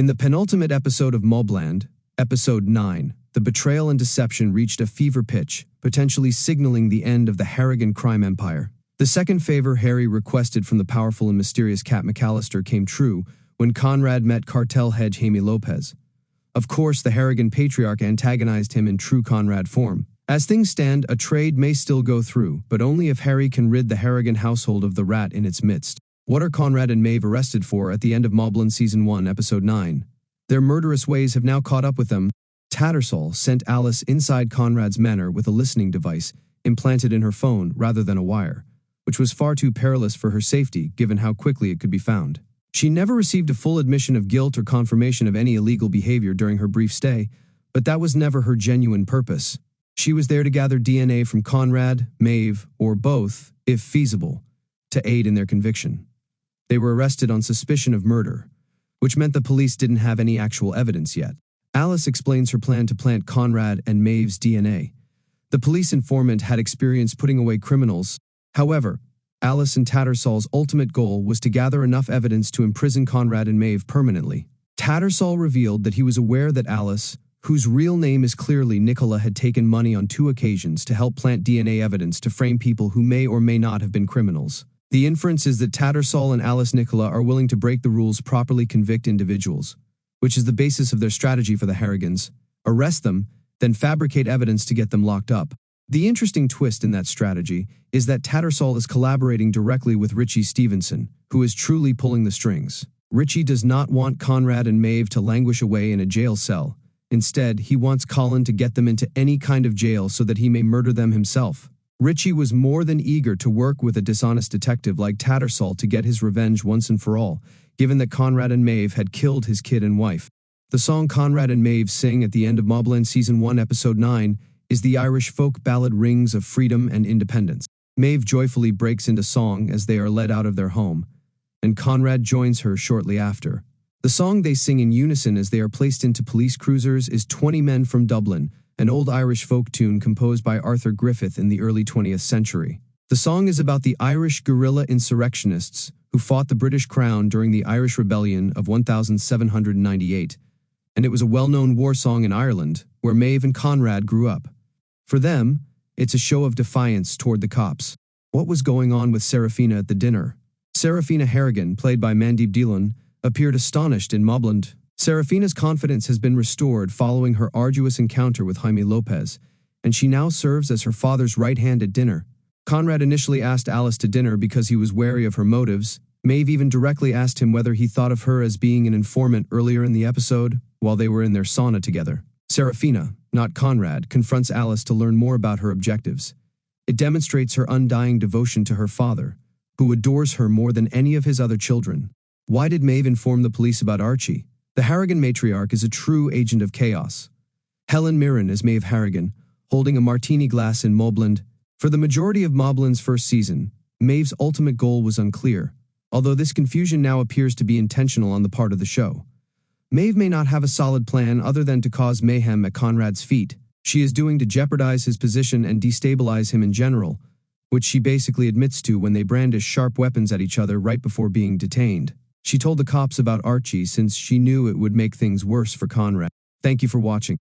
In the penultimate episode of MobLand, Episode 9, the betrayal and deception reached a fever pitch, potentially signaling the end of the Harrigan crime empire. The second favor Harry requested from the powerful and mysterious Cat McAllister came true when Conrad met cartel head Jaime Lopez. Of course, the Harrigan patriarch antagonized him in true Conrad form. As things stand, a trade may still go through, but only if Harry can rid the Harrigan household of the rat in its midst. What are Conrad and Maeve arrested for at the end of MobLand Season 1, Episode 9? Their murderous ways have now caught up with them. Tattersall sent Alice inside Conrad's manor with a listening device implanted in her phone rather than a wire, which was far too perilous for her safety given how quickly it could be found. She never received a full admission of guilt or confirmation of any illegal behavior during her brief stay, but that was never her genuine purpose. She was there to gather DNA from Conrad, Maeve, or both, if feasible, to aid in their conviction. They were arrested on suspicion of murder, which meant the police didn't have any actual evidence yet. Alice explains her plan to plant Conrad and Maeve's DNA. The police informant had experience putting away criminals. However, Alice and Tattersall's ultimate goal was to gather enough evidence to imprison Conrad and Maeve permanently. Tattersall revealed that he was aware that Alice, whose real name is clearly Nicola, had taken money on 2 occasions to help plant DNA evidence to frame people who may or may not have been criminals. The inference is that Tattersall and Alice Nicola are willing to break the rules, properly convict individuals, which is the basis of their strategy for the Harrigans. Arrest them, then fabricate evidence to get them locked up. The interesting twist in that strategy is that Tattersall is collaborating directly with Richie Stevenson, who is truly pulling the strings. Richie does not want Conrad and Maeve to languish away in a jail cell. Instead, he wants Colin to get them into any kind of jail so that he may murder them himself. Richie was more than eager to work with a dishonest detective like Tattersall to get his revenge once and for all, given that Conrad and Maeve had killed his kid and wife. The song Conrad and Maeve sing at the end of MobLand Season 1, Episode 9 is the Irish folk ballad Rings of Freedom and Independence. Maeve joyfully breaks into song as they are led out of their home, and Conrad joins her shortly after. The song they sing in unison as they are placed into police cruisers is 20 Men from Dublin, an old Irish folk tune composed by Arthur Griffith in the early 20th century. The song is about the Irish guerrilla insurrectionists who fought the British Crown during the Irish Rebellion of 1798, and it was a well-known war song in Ireland, where Maeve and Conrad grew up. For them, it's a show of defiance toward the cops. What was going on with Serafina at the dinner? Serafina Harrigan, played by Mandeep Dhillon, appeared astonished in MobLand. Serafina's confidence has been restored following her arduous encounter with Jaime Lopez, and she now serves as her father's right hand at dinner. Conrad initially asked Alice to dinner because he was wary of her motives. Maeve even directly asked him whether he thought of her as being an informant earlier in the episode, while they were in their sauna together. Serafina, not Conrad, confronts Alice to learn more about her objectives. It demonstrates her undying devotion to her father, who adores her more than any of his other children. Why did Maeve inform the police about Archie? The Harrigan matriarch is a true agent of chaos. Helen Mirren is Maeve Harrigan, holding a martini glass in MobLand. For the majority of MobLand's first season, Maeve's ultimate goal was unclear, although this confusion now appears to be intentional on the part of the show. Maeve may not have a solid plan other than to cause mayhem at Conrad's feet. She is doing to jeopardize his position and destabilize him in general, which she basically admits to when they brandish sharp weapons at each other right before being detained. She told the cops about Archie since she knew it would make things worse for Conrad. Thank you for watching.